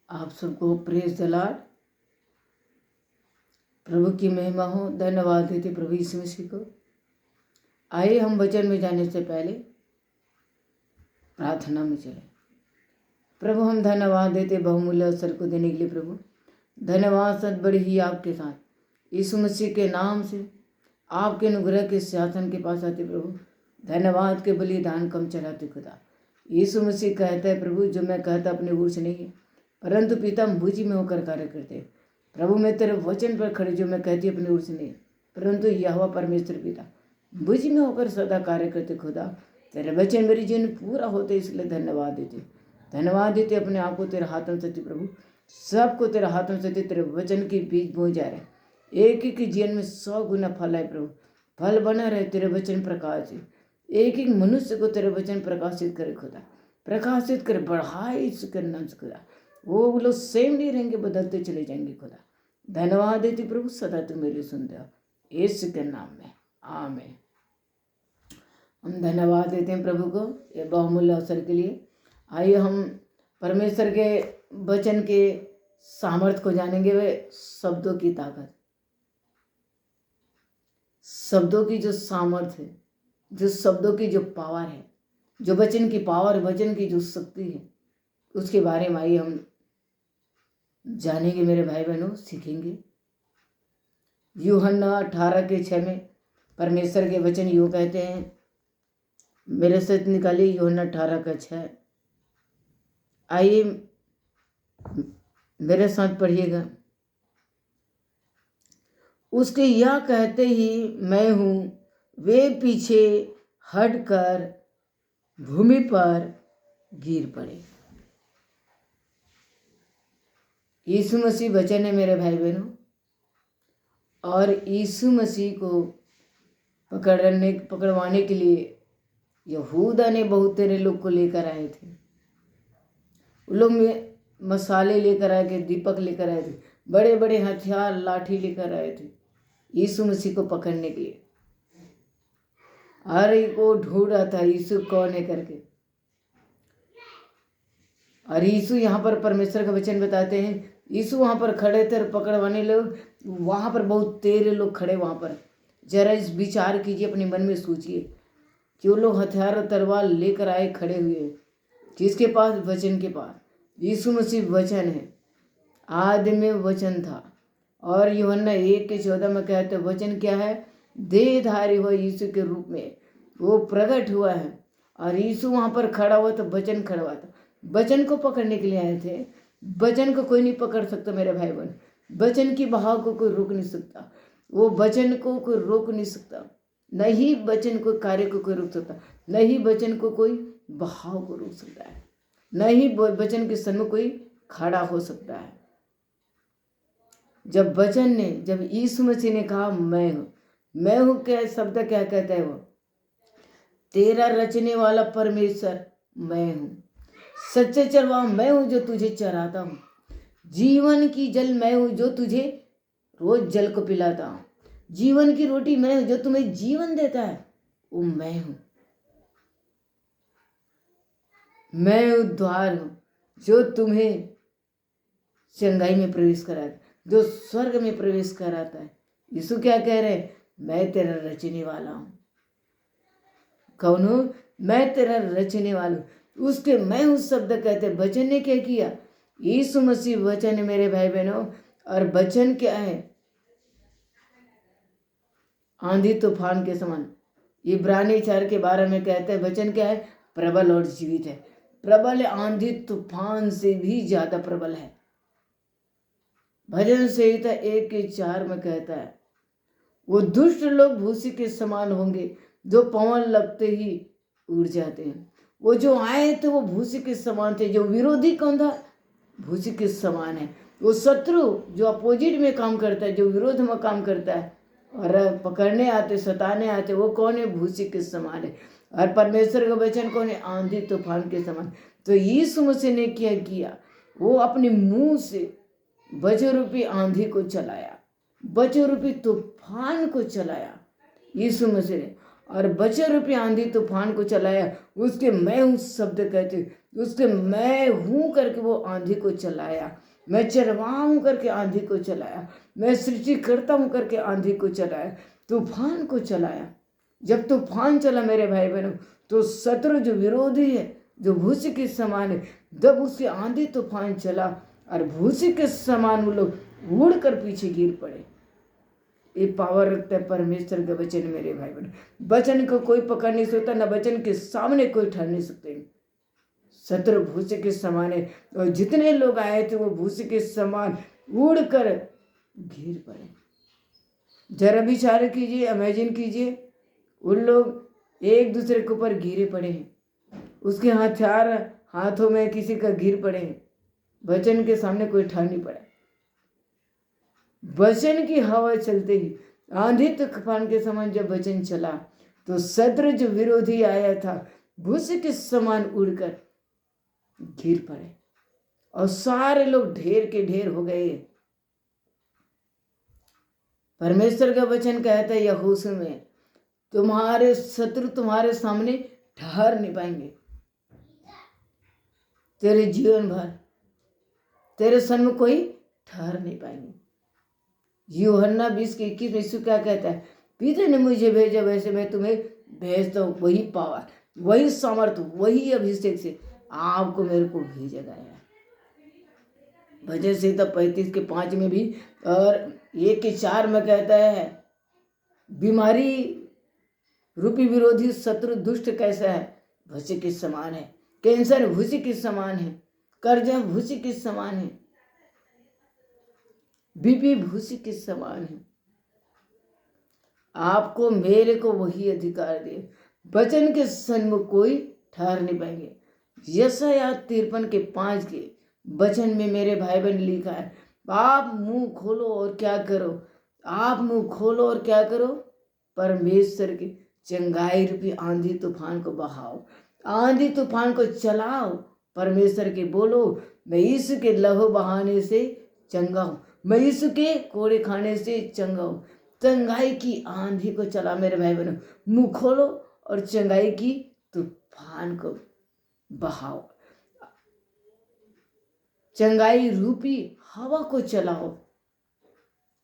आप सबको praise the Lord. प्रभु की महिमा हो। धन्यवाद देते प्रभु यीशु मसीह को। आइए हम वचन में जाने से पहले प्रार्थना में चले। प्रभु हम धन्यवाद देते बहुमूल्य अवसर को देने के लिए। प्रभु धन्यवाद सद बड़ी ही आपके साथ यीशु मसीह के नाम से आपके अनुग्रह के सिंहासन के पास आते। प्रभु धन्यवाद के बलिदान कम चढ़ाते खुदा। यीशु मसीह कहता है प्रभु जो मैं कहता अपने ओर से नहीं है परंतु पिता मुझी में होकर कार्य करते। प्रभु मैं तेरे वचन पर खड़े जो मैं कहती अपनी ओर से नहीं परंतु यहोवा परमेश्वर पिता मुझी में होकर सदा कार्य करते। खुदा तेरे वचन मेरी जीवन पूरा होते इसलिए धन्यवाद देते अपने आप को तेरे हाथों से। प्रभु सबको तेरे हाथों से तेरे वचन की बीज बोए जा रहे। एक एक जीवन में 100 गुना फल है प्रभु। फल बना रहे तेरे वचन प्रकाश से। एक एक मनुष्य को तेरे वचन प्रकाशित करे खुदा। प्रकाशित करे बढ़ाए इसके नाम से खुदा। वो लोग सेम नहीं रहेंगे बदलते चले जाएंगे खुदा। धन्यवाद देती प्रभु सदा तुम मेरी सुनते हो यीशु के नाम में आमीन। हम धन्यवाद देते हैं प्रभु को ये बहुमूल्य अवसर के लिए। आइए हम परमेश्वर के वचन के सामर्थ्य को जानेंगे। वे शब्दों की ताकत, शब्दों की जो सामर्थ्य है, जो शब्दों की जो पावर है, जो वचन की पावर, वचन की जो शक्ति है, उसके बारे में आइए हम जानेंगे मेरे भाई बहनों, सीखेंगे। यूहन्ना 18:6 में परमेश्वर के वचन यूँ कहते हैं। मेरे साथ निकालिए यूहन्ना 18:6। आइए मेरे साथ पढ़िएगा। उसके यह कहते ही मैं हूँ वे पीछे हटकर भूमि पर गिर पड़े। यीशु मसीह वचन है मेरे भाई बहनों। और यीशु मसीह को पकड़वाने के लिए यहूदा ने बहुत तेरे लोग को लेकर आए थे। उन लोग में मसाले लेकर आए थे, दीपक लेकर आए थे, बड़े बड़े हथियार लाठी लेकर आए थे यीशु मसीह को पकड़ने के लिए। हर एक को ढूंढ रहा था यीशु कौन है करके। और यीशु यहाँ पर परमेश्वर का वचन बताते हैं। यीशु वहाँ पर खड़े थे और पकड़वाने लोग वहाँ पर बहुत तेरे लोग खड़े वहाँ पर। जरा इस विचार कीजिए, अपने मन में सोचिए कि वो लोग हथियार और तलवार लेकर आए खड़े हुए, जिसके पास वचन के पास यीशु मसीह वचन है। आदि में वचन था। और यूहन्ना 1:14 में कहते वचन क्या है? देहधारी हुआ यीशु के रूप में वो प्रकट हुआ है। और यीशु वहाँ पर खड़ा हुआ तो वचन खड़ा हुआ था। वचन को पकड़ने के लिए आए थे। वचन को कोई नहीं पकड़ सकता मेरे भाई बहन। वचन की बहाव को कोई रोक नहीं सकता। वो वचन को कोई रोक नहीं सकता। न ही वचन को कार्य को कोई रोक सकता, न ही वचन को कोई बहाव को रोक सकता है, न ही वचन के सम्मुख कोई खड़ा हो सकता है। जब यीशु मसीह ने कहा मैं हूँ क्या शब्द क्या कहता है? वो तेरा रचने वाला परमेश्वर मैं हूँ, सच्चे चरवाहा मैं हूँ जो तुझे चराता हूँ, जीवन की जल मैं हूँ जो तुझे रोज जल को पिलाता हूँ, जीवन की रोटी मैं हूँ जो तुम्हें जीवन देता है, वो मैं हूँ। मैं द्वार हूँ जो तुम्हें चंगाई में प्रवेश कराता, जो स्वर्ग में प्रवेश कराता है। यीशु क्या कह रहे हैं? मैं तेरा रचने वाला हूँ। कौन हूँ? मैं तेरा रचने वाला हूँ। उसके मैं उस शब्द कहते वचन ने क्या किया? यीशु मसीह वचन है मेरे भाई बहनों। और वचन क्या है? आंधी तूफान के समान। इब्रानी 4:12 में कहते हैं वचन क्या है? प्रबल और जीवित है। प्रबल आंधी तूफान से भी ज्यादा प्रबल है। भजन संहिता 1:4 में कहता है वो दुष्ट लोग भूसी के समान होंगे जो पवन लगते ही उड़ जाते हैं। वो जो आए थे वो भूसी के समान थे। जो विरोधी कौन था? भूसी के समान है। वो शत्रु जो अपोजिट में काम करता है, जो विरोध में काम करता है और पकड़ने आते, सताने आते, वो कौन है? भूसी के समान है। और परमेश्वर का वचन कौन है? आंधी तूफान के समान। तो यीशु मसीह ने क्या किया? वो अपने मुंह से वचन रूपी आंधी को चलाया, वचन रूपी तूफान को चलाया यीशु मसीह ने। और वचन रूपी आंधी तूफान को चलाया। उसके मैं हूँ शब्द कहते, उसके मैं हूँ करके वो आंधी को चलाया। मैं चरवाहा हूँ करके आंधी को चलाया। मैं सृष्टि करता हूँ करके आंधी को चलाया, तूफान को चलाया। जब तूफान चला मेरे भाई बहनों, तो शत्रु जो विरोधी है, जो भूसी के समान है, जब उसके आंधी तूफान चला और भूसी के समान वो लोग उड़ कर पीछे गिर पड़े। ये पावर रखता है परमेश्वर का वचन मेरे भाई बहन। वचन को कोई पकड़ नहीं सकता, न वचन के सामने कोई ठहर नहीं सकते। शत्रु भूसे के समान है, और जितने लोग आए थे वो भूसे के समान उड़कर गिर पड़े। जरा विचार कीजिए, इमेजिन कीजिए, उन लोग एक दूसरे के ऊपर गिरे पड़े हैं, उसके हथियार हाथों में किसी का गिर पड़े हैं, वचन के सामने कोई ठहर नहीं पड़ा। वचन की हवा चलते ही आंधी तूफान के समान जब वचन चला, तो शत्रु जो विरोधी आया था भूसे के समान उड़कर गिर पड़े, और सारे लोग ढेर के ढेर हो गए। परमेश्वर का वचन कहता है यहोशू में, तुम्हारे शत्रु तुम्हारे सामने ठहर नहीं पाएंगे। तेरे जीवन भर तेरे सन्मुख कोई ठहर नहीं पाएंगे। यूहन्ना 20:21 यीशु क्या कहता है, पिता ने मुझे भेजा वैसे मैं तुम्हें भेजता हूँ। वही पावर, वही सामर्थ, वही अभिषेक से आपको मेरे को भेजा गया है। भजन संहिता 35:5 में भी और 1:4 में कहता है, बीमारी रूपी विरोधी शत्रु दुष्ट कैसा है, भूसी के समान है। कैंसर भूसी के समान है, कर्जा भूसी के समान है, बीपी भूसी के समान है। आपको मेरे को वही अधिकार दे, वचन के सन्मुख कोई ठहर नहीं पाएंगे। यशायाह 53:5 के वचन में मेरे भाई बहन लिखा है, आप मुंह खोलो और क्या करो, आप मुंह खोलो और क्या करो, परमेश्वर की चंगाई रूपी आंधी तूफान को बहाओ, आंधी तूफान को चलाओ। परमेश्वर के बोलो, मैं यीशु के लहू बहाने से चंगा हूँ, मैं यीशु के कोड़े खाने से चंगा हूँ। चंगाई की आंधी को चला मेरे भाई बहनों, मुंह खोलो और चंगाई की तूफान को बहाओ, चंगाई रूपी हवा को चलाओ,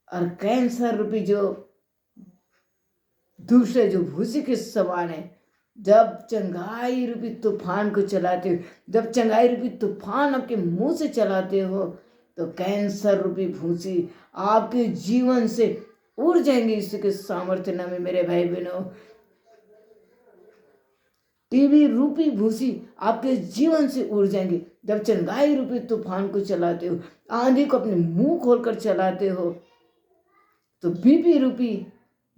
और कैंसर रूपी जो दूसरे जो भूसी के समान है, जब चंगाई रूपी तूफान को चलाते हो, जब चंगाई रूपी तूफान आपके मुंह से चलाते हो, तो कैंसर रूपी भूसी आपके जीवन से उड़ जाएंगे। इसके सामर्थ्य नाम में मेरे भाई बहनों, टीबी रूपी भूसी आपके जीवन से उड़ जाएंगे। जब चंगाई रूपी तूफान को चलाते हो, आंधी को अपने मुंह खोलकर चलाते हो, तो बीपी रूपी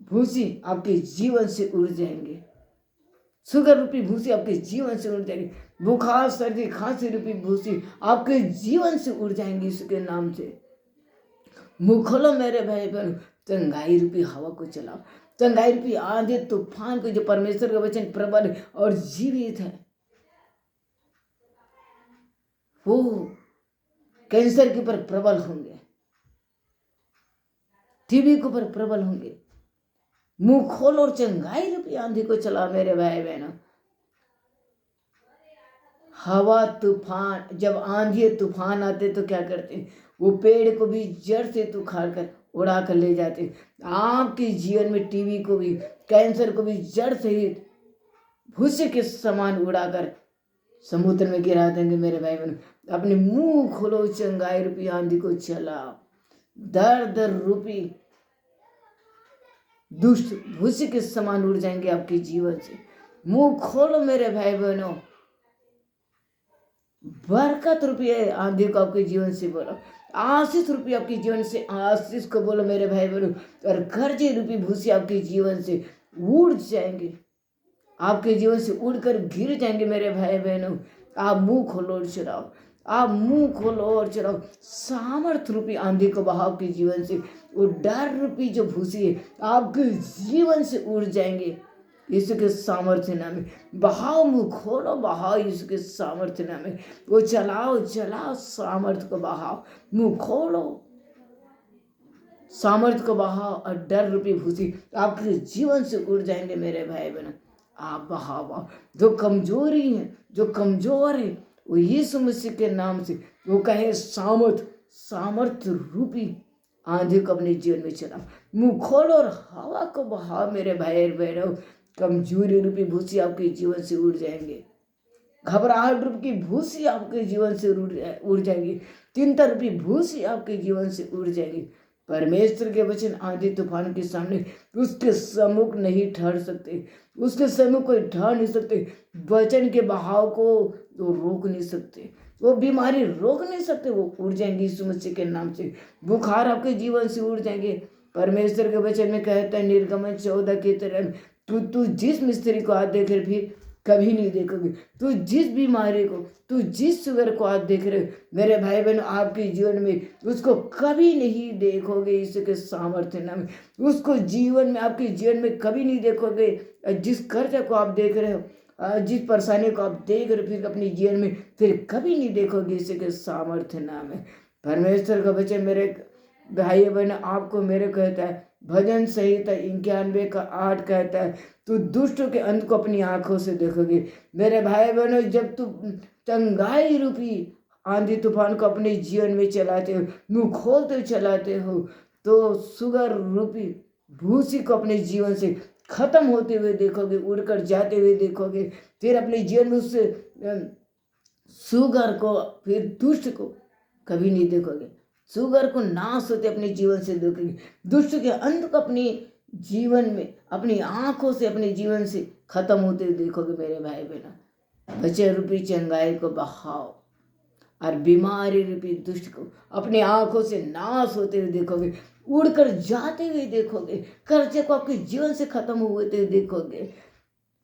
भूसी आपके जीवन से उड़ जाएंगे, शुगर रूपी भूसी आपके जीवन से उड़ जाएगी, बुखार सर्दी खांसी रूपी भूसी आपके जीवन से उड़ जाएंगी। इसके नाम से मुंह खोलो मेरे भाई बहन, चंगाई रूपी हवा को चलाओ, चंगाई रूपी आंधी तूफान को, जो परमेश्वर का वचन प्रबल और जीवित है, वो कैंसर के ऊपर प्रबल होंगे, टीबी के ऊपर प्रबल होंगे। मुंह खोलो और चंगाई रूपी आंधी को चला मेरे भाई बहनों। हवा तूफान, जब आंधी तूफान आते तो क्या करते, वो पेड़ को भी जड़ से उखाड़ कर उड़ा कर ले जाते। आपके जीवन में टीबी को भी, कैंसर को भी जड़ सहित भूसे के समान उड़ाकर समुद्र में गिरा देंगे मेरे भाई बहन। अपने मुंह खोलो, चंगाई रूपी आंधी को चलाओ, दर्द रूपी दुष्ट भूसे के समान उड़ जाएंगे आपके जीवन से। मुंह खोलो मेरे भाई बहनों, बरकत रूपी आंधी को आपके जीवन से बोलो, आशीष रूपी आपके जीवन से आशीष को बोलो मेरे भाई बहनों, और कर्जे रूपी भूसी आपके जीवन से उड़ जाएंगे, आपके जीवन से उड़कर गिर जाएंगे मेरे भाई बहनों। आप मुंह खोलो और चलाओ, आप मुंह खोलो और चलाओ। सामर्थ्य रूपी आंधी को बहाव के जीवन से, वो डर रूपी जो भूसी है आपके जीवन से उड़ जाएंगे। यीशु के सामर्थ्य नाम में बहाओ, मुंह खोलो, बहाओ यीशु के सामर्थ्य नाम में। वो चलाओ चलाओ, सामर्थ्य को बहाओ, मुंह खोलो, सामर्थ्य का बहाव और डर रूपी भूसी आपके जीवन से उड़ जाएंगे मेरे भाई बहनों। आप बहाव जो कमजोरी है, जो कमजोर है, वो यीशु मसीह के नाम से वो कहे सामर्थ्य रूपी आंधी को अपने जीवन में चलाओ। मुंह खोलो और हवा को बहाओ मेरे भाई बहनों। कमजोरी रूपी भूसी आपके जीवन से उड़ जाएंगे। घबराहट रूप की भूसी आपके जीवन से उड़ जाएगी। चिंता रूपी भूसी आपके जीवन से उड़ जाएगी। परमेश्वर के वचन आंधी तूफान के सामने उसके सम्मुख नहीं ठहर सकते, उसके सम्मुख कोई ठहर नहीं सकते। वचन के बहाव को वो रोक नहीं सकते, वो बीमारी रोक नहीं सकते, वो उड़ जाएंगी यीशु मसीह के नाम से। बुखार आपके जीवन से उड़ जाएंगे। परमेश्वर के वचन में कहता है निर्गमन 14 की तरह तू जिस मिस्त्री को आज देख रहे फिर कभी नहीं देखोगे। तू जिस बीमारी को, तू जिस शुगर को आज देख रहे हो मेरे भाई बहन, आपके जीवन में उसको कभी नहीं देखोगे। यीशु के सामर्थ्य नाम उसको जीवन में, आपके जीवन में कभी नहीं देखोगे। जिस कर्ज को आप देख रहे हो, जिस परेशानी को आप देख रहे हो फिर अपने जीवन में फिर कभी नहीं देखोगे। यीशु के सामर्थ्य नाम है। परमेश्वर का वचन मेरे भाई बहन आपको मेरे कहता है, भजन संहिता 91 का 8 कहता है, तू दुष्टों के अंत को अपनी आंखों से देखोगे। मेरे भाई बहनों, जब तू चंगाई रूपी आंधी तूफान को अपने जीवन में चलाते हो, मुंह खोलते चलाते हो, तो सुगर रूपी भूसी को अपने जीवन से खत्म होते हुए देखोगे, उड़कर जाते हुए देखोगे। फिर अपने जीवन में उस सुगर को, फिर दुष्ट को कभी नहीं देखोगे। सुगर को नाश होते अपने जीवन से देखोगे। दुष्ट के अंत को अपने जीवन में, अपनी आंखों से, अपने जीवन से खत्म होते हुए देखोगे मेरे भाई बहन। बचे रूपी चंगाई को बहाओ और बीमारी रूपी दुष्ट को अपनी आंखों से नाश होते हुए देखोगे, उड़कर जाते हुए देखोगे। कर्जे को आपके जीवन से खत्म होते हुए देखोगे।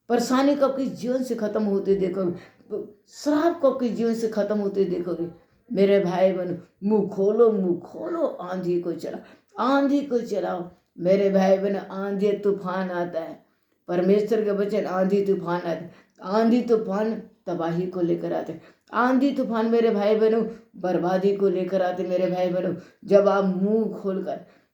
परेशानी को आपके जीवन से खत्म होते देखोगे। श्राप को आपके जीवन से खत्म होते देखोगे। मेरे भाई बहन, मुंह खोलो, आंधी को चलाओ, आंधी को चलाओ मेरे भाई बहन। आंधी तूफान आता है, परमेश्वर के वचन आंधी तूफान आता है। आंधी तूफान तबाही को लेकर आते, आंधी तूफान मेरे भाई बहनों बर्बादी को लेकर आते। मेरे भाई बहनों, जब आप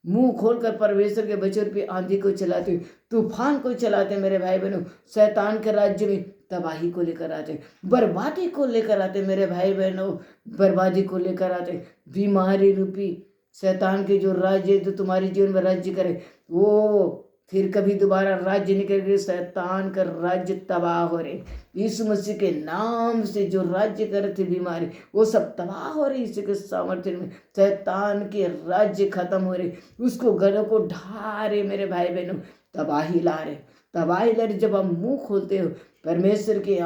मुंह खोलकर परमेश्वर के वचन पे आंधी को चलाते, तूफान को चलाते मेरे भाई बहनों, शैतान के राज्य में तबाही को लेकर आते, बर्बादी को लेकर आते मेरे भाई बहनों, बर्बादी को लेकर आते। बीमारी रूपी शैतान के जो राज्य जो तुम्हारे जीवन में राज्य करे, वो फिर कभी दोबारा राज्य नहीं करेंगे। शैतान का राज्य तबाह हो रहे। यीशु मसीह के नाम से जो राज्य करे थे बीमारी, वो सब तबाह हो रही। यीशु के सामर्थ्य में शैतान के राज्य खत्म हो रहे, उसको गढ़ों को ढा रहे मेरे भाई बहनों, तबाही ला रहे। जब आप मुंह खोलते हो, परमेश्वर के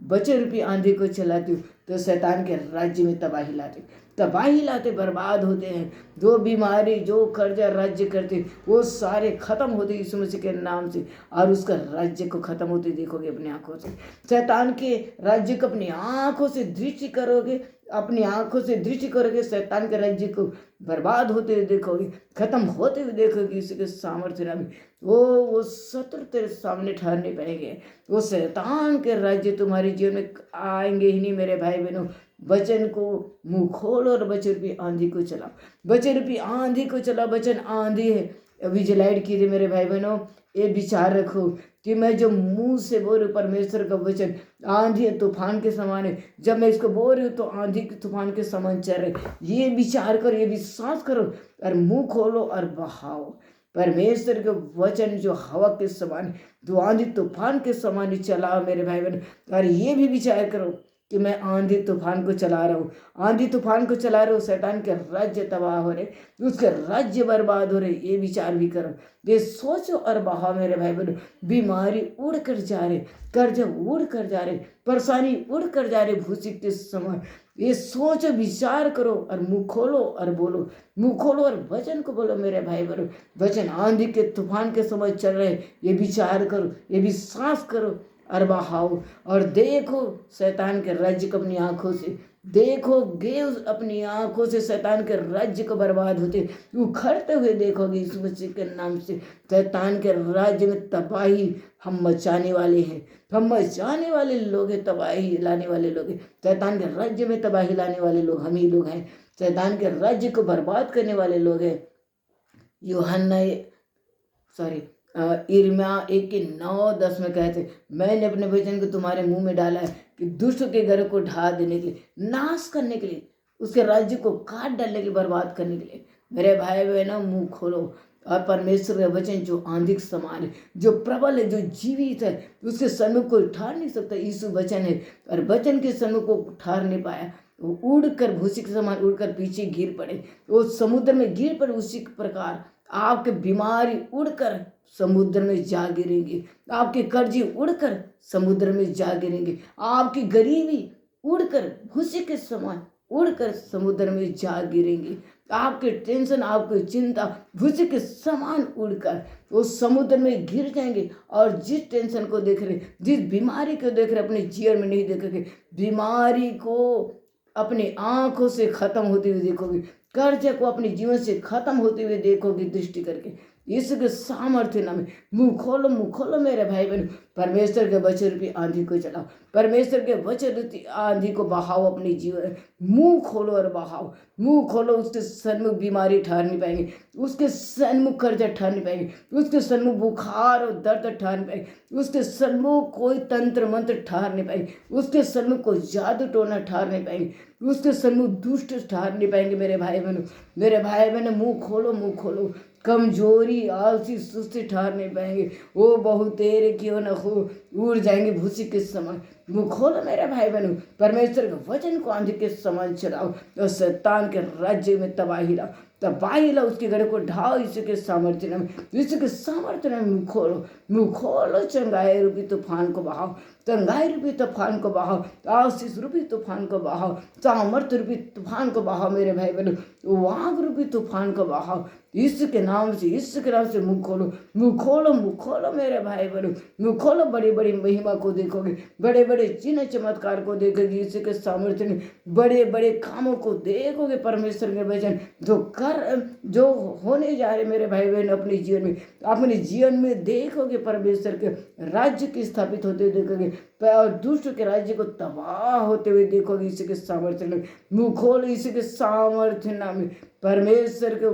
बचे रूपी आंधी को चलाते हो, तो शैतान के राज्य में तबाही लाते, बर्बाद होते हैं। जो बीमारी, जो कर्जा राज्य करते, वो सारे खत्म होते यीशु मसीह के नाम से, और उसका राज्य को खत्म होते देखोगे अपनी आंखों से। शैतान के राज्य को अपनी आंखों से दृष्टि करोगे, अपनी आंखों से दृष्टि करोगे, शैतान के राज्य को बर्बाद होते हुए देखोगे, खत्म होते हुए देखोगे यीशु के सामर्थ्य नाम में। वो शत्रु तेरे सामने ठहर नहीं पाएंगे। वो शैतान के राज्य तुम्हारे जीवन में आएंगे ही नहीं मेरे भाई बहनों। वचन को मुंह खोलो और वचन रूपी आंधी को चलाओ, वचन रूपी आंधी को चलाओ। वचन आंधी है, विजिलाइट कीजिए मेरे भाई बहनों। ये विचार रखो कि मैं जो मुंह से बोल रही हूँ परमेश्वर का वचन आंधी है, तूफान के समान है। जब मैं इसको बोल रही हूँ तो आंधी के तूफान के समान चल रहे। ये विचार करो, ये विश्वास करो और मुंह खोलो और बहाओ। परमेश्वर के वचन जो हवा के समान, जो आंधी तूफान के समान ही चलाओ मेरे भाई बहन। और ये भी विचार करो कि मैं आंधी तूफान को चला रहा हूँ, आंधी तूफान को चला रहा हूँ। शैतान के राज्य तबाह हो रहे, उसके राज्य बर्बाद हो रहे, ये विचार भी करो, ये सोचो और बहाओ मेरे भाई बहनों। बीमारी उड़ कर जा रहे, कर्ज उड़ कर जा रहे, परेशानी उड़ कर जा रहे भूसी के समान। ये सोचो, विचार करो और मुंह खोलो और बोलो, मुंह खोलो और वचन को बोलो मेरे भाई बहनों। वचन आंधी के तूफान के समय चल रहे, ये विचार करो, ये विश्वास करो और बहाओ। और देखो शैतान के राज्य को अपनी आंखों से देखोगे, अपनी आंखों से शैतान के राज्य को बर्बाद होते उखड़ते हुए देखोगे यीशु मसीह के नाम से। शैतान के राज्य में तबाही हम मचाने वाले हैं, हम मचाने वाले लोग हैं, तबाही लाने वाले लोग हैं। शैतान के राज्य में तबाही लाने वाले लोग हम ही लोग हैं। शैतान के राज्य को बर्बाद करने वाले लोग हैं। यूहन्ना सॉरी यिर्मयाह 1:9-10 में कहते, मैंने अपने वचन को तुम्हारे मुंह में डाला है कि दुष्ट के घर को ढा देने के लिए, नाश करने के लिए, उसके राज्य को काट डालने के लिए, बर्बाद करने के लिए। मेरे भाई बहनों, मुंह खोलो और परमेश्वर का वचन जो आंधी के समान है, जो प्रबल है, जो जीवित है, उसके सन्मुख को ठार नहीं सकता। यीशु वचन है और वचन के सन्मुख को ठार नहीं पाया। वो उड़कर भूसी के समान उड़कर पीछे गिर पड़े, वो समुद्र में गिर पड़े। उसी प्रकार आपके बीमारी उड़कर समुद्र में जा गिरेंगे, आपके कर्जी उड़कर समुद्र में जा गिरेंगे, आपकी गरीबी उड़कर भूसी के समान उड़कर समुद्र में जा गिरेंगे, आपके टेंशन, आपकी चिंता भूसी के समान उड़कर वो समुद्र में गिर जाएंगे। और जिस टेंशन को देख रहे, जिस बीमारी को देख रहे, अपने जीवन में नहीं देखेंगे, बीमारी को अपनी आंखों से खत्म होते हुए देखोगे, कर्ज को अपने जीवन से खत्म होते हुए देखोगे दृष्टि करके। इसके सामर्थ्य नाम में मुंह खोलो मेरे भाई बहन। परमेश्वर के वचन रूपी आंधी को चलाओ, परमेश्वर के वचन रूपी आंधी को बहाओ अपने जीवन। मुंह खोलो और बहाओ, मुंह खोलो। उसके सन्मुख बीमारी ठहर नहीं पाएंगे, उसके सन्मुख कर्जा ठहर नहीं पाएंगे, उसके सन्मुख बुखार और दर्द ठहर नहीं पाएंगे, उसके सन्मुख कोई तंत्र मंत्र ठहर नहीं पाएंगे, उसके सन्मुख कोई जादू टोना ठहर नहीं पाएंगे, उसके सन्मुख दुष्ट ठहर नहीं पाएंगे। मेरे भाई बहनों, मुंह खोलो। कमजोरी, आलसी, सुस्ती ठहर नहीं पाएंगे। वो बहुतेरे क्यों न हो, उड़ जाएंगे भूसी के समान। मुंह खोलो मेरे भाई बहनों, परमेश्वर के वचन को आंधी के समान चलाओ और शैतान के राज्य में तबाही लाओ, उसके गढ़ को ढाओ। इसी के सामर्थ्य में मुंह खोलो। चंगाई रूपी तूफान को बहाओ, तंगाई रूपी तूफान को बहाओ, आशीष रूपी तूफान को बहाओ, सामर्थ्य रूपी तूफान को बहाओ मेरे भाई बहनों, वाग रूपी तूफान को बहाओ। इसके नाम से मुंह खोलो मेरे भाई बहनों, मुंह खोलो। बड़ी बड़ी महिमा को देखोगे, बड़े बड़े चिन्ह चमत्कार को देखोगे, इसके सामर्थ्य में बड़े बड़े कामों को देखोगे। परमेश्वर के वचन जो होने जा रहे मेरे भाई बहन अपने जीवन में देखोगे। परमेश्वर के राज्य की स्थापित होते देखोगे और दुष्ट के राज्य को तबाह होते हुए देखोगे। इसी के सामर्थ्य में मुंह खोलो, इसी के सामर्थ्य नाम में परमेश्वर के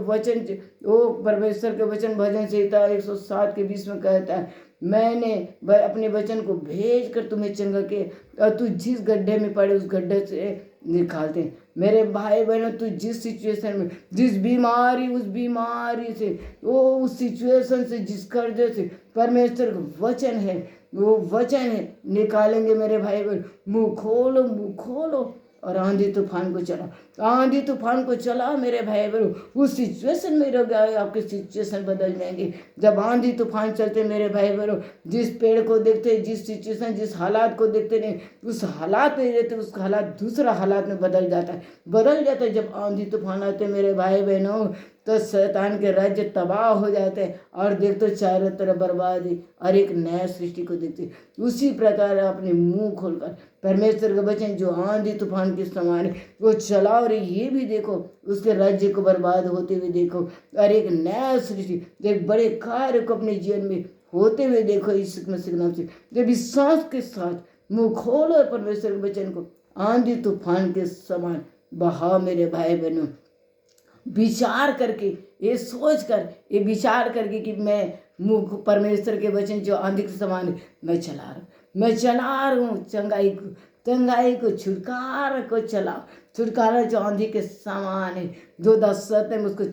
वचन भजन संहिता 107:20 में कहता है, मैंने अपने वचन को भेज कर तुम्हें चंगा के और तू जिस गड्ढे में पड़े उस गड्ढे से निकालते हैं। मेरे भाई बहनों, तू जिस सिचुएशन में, जिस बीमारी, उस बीमारी से, वो उस सिचुएशन से, जिस कर्जे से परमेश्वर का वचन है, वो वचन है, निकालेंगे मेरे भाई बहन। मुंह खोलो और आंधी तूफान को चला मेरे भाई बहनों। उस सिचुएशन में रह गए, आपके सिचुएशन बदल जाएंगे जब आंधी तूफान चलते मेरे भाई बहनों। जिस पेड़ को देखते, जिस सिचुएशन, जिस हालात को देखते नहीं, उस हालात में रहते, उसका हालात दूसरा हालात में बदल जाता है। जब आंधी तूफान आते मेरे भाई बहनों, तो शैतान के राज्य तबाह हो जाते हैं और देखते चारों तरफ बर्बादी और एक नया सृष्टि को देखते। उसी प्रकार अपने मुंह खोलकर परमेश्वर का वचन जो आंधी तूफान के समान है वो चलाओ रे। ये भी देखो, उसके राज्य को बर्बाद होते हुए देखो और एक नया सृष्टि, एक बड़े कार्य को अपने जीवन में होते हुए देखो। इस मसीह के नाम से जब विश्वास के साथ मुंह खोलो और परमेश्वर के वचन को आंधी तूफान के समान बहाओ मेरे भाई बहनों। विचार करके, ये सोच कर, ये विचार करके कि मैं मुंह परमेश्वर के वचन जो आंधी के समान है मैं चला रहा हूँ चंगाई को छुटकारा जो आंधी के समान है। जो दस्तक में उसको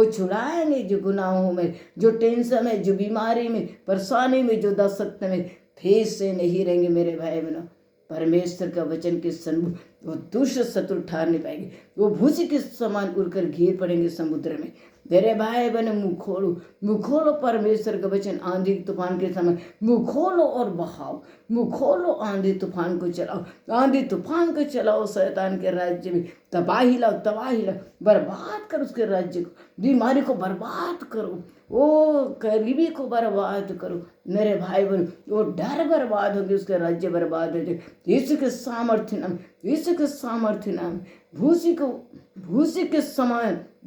छुड़ाएंगे जो गुनाहों में, जो टेंशन में, जो बीमारी में, परेशानी में, जो दस्तक में फिर से नहीं रहेंगे मेरे भाई बहनों। परमेश्वर का वचन के सन्मुख वो दुष्ट शत्रु ठार नहीं पाएंगे, वो भूसी के समान उड़कर गिर पड़ेंगे समुद्र में। मेरे भाई बहन मुंह खोलो परमेश्वर का वचन आंधी तूफान के समय मुंह खोलो और बहाओ। मुंह खोलो, आंधी तूफान को चलाओ। शैतान के राज्य में तबाही लाओ, बर्बाद करो उसके राज्य को, बीमारी को बर्बाद करो, वो गरीबी को बर्बाद करो मेरे भाई बहन। वो डर बर्बाद होगी, उसके राज्य बर्बाद हो जाए। इसके सामर्थ्य नाम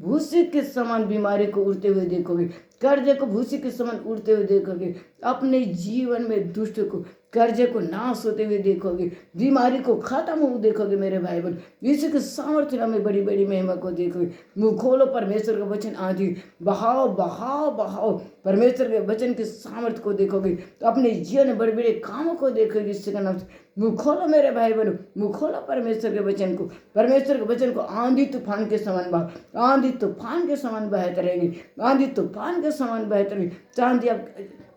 भूसी के समान बीमारी को उड़ते हुए देखोगे, कर्जे को भूसी के समान उड़ते हुए देखोगे। अपने जीवन में दुष्ट को कर्जे को नाश होते हुए देखोगे, बीमारी को खत्म हो देखोगे मेरे भाई बहन। यीशु के सामर्थ्य में बड़ी बड़ी महिमा को देखोगे। मुंह खोलो, परमेश्वर का वचन आदि बहाओ बहाओ बहाओ, परमेश्वर के वचन के सामर्थ्य को देखोगे तो अपने जीवन में बड़े बड़े कामों को देखोगे। यीशु का नाम से मुंह खोलो मेरे भाई बहनों, मुंह खोलो परमेश्वर के वचन को। परमेश्वर के वचन को आंधी तूफान के समान बहाओ, आंधी तूफान के समान बहते रहेगी, आंधी तूफान के समान बहते रहेगी। चांदी आप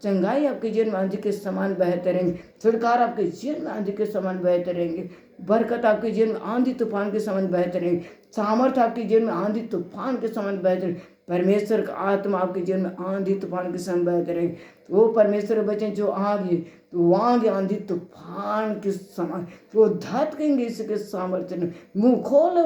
चंगाई आपके जीवन में आंधी के समान बहते रहेंगे, छुटकारा आपके जीवन में आंधी के समान बहते रहेंगे, बरकत आपके जीवन में आंधी तूफान के समान बहते रहेंगे, सामर्थ्य आपके जीवन में आंधी तूफान के समान बहते रहेंगे, परमेश्वर का आत्मा आपके जीवन में आंधी तूफान के समान बहते रहेंगे। तो वो परमेश्वर वचन जो आंधी, तो वहाँ आंधी तूफान के समान वो धड़केंगे इसके सामर्थ्य में। मुँह खोलो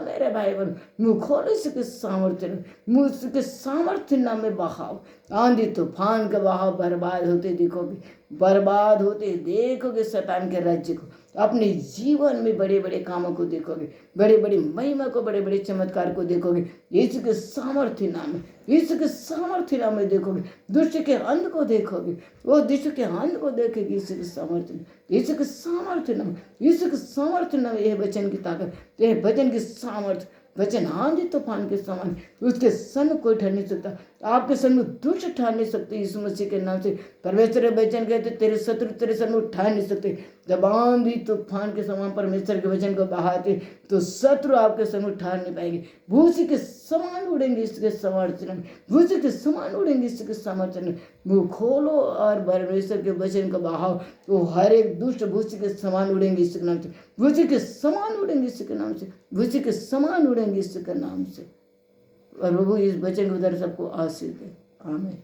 मेरे भाई बहन, मुँह खोलो इसके सामर्थ्य में, मुँह इसके सामर्थ्य नाम में बहाव, आंधी तूफान का बहाव बर्बाद होते देखोगे, बर्बाद होते देखोगे शैतान के राज्य को। अपने जीवन में बड़े बड़े कामों को देखोगे, बड़े बड़े महिमा को, बड़े बड़े चमत्कार को देखोगे। यीशु के सामर्थ्य नाम में, यीशु के सामर्थ्य नाम में देखोगे। दुष्ट के अंत को देखोगे, वो दुष्ट के अंत को देखेगी यीशु के सामर्थ्य में, यीशु के सामर्थ्य नाम, यीशु के सामर्थ्य नाम। यह वचन की ताकत, यह वचन की सामर्थ्य, वचन आंधी तूफान के समान, उसके सन्मुख कोई ठहर नहीं सकता, आपके सन्मुख दुष्ट ठहर नहीं सकते। यीशु मसीह के नाम से परमेश्वर वचन कहते तेरे शत्रु तेरे सन्मुख ठहर नहीं सकते। जब आंधी तूफान के समान परमेश्वर के वचन को बहाते तो शत्रु आपके सन्मुख ठहर नहीं पाएंगे, भूसी के समान उड़ेंगे इसके समर्थन, भूसी के समान उड़ेंगे इसके समर्थन। मुँह खोलो और परमेश्वर के वचन का बहाव, तो हर एक दुष्ट भूसी के समान उड़ेंगे इसके नाम से, भूसी के समान उड़ेंगे इसके नाम से, भूसी के समान उड़ेंगे इसके नाम से। और प्रभु इस वचन के उधर सबको आशीष दे, आमीन।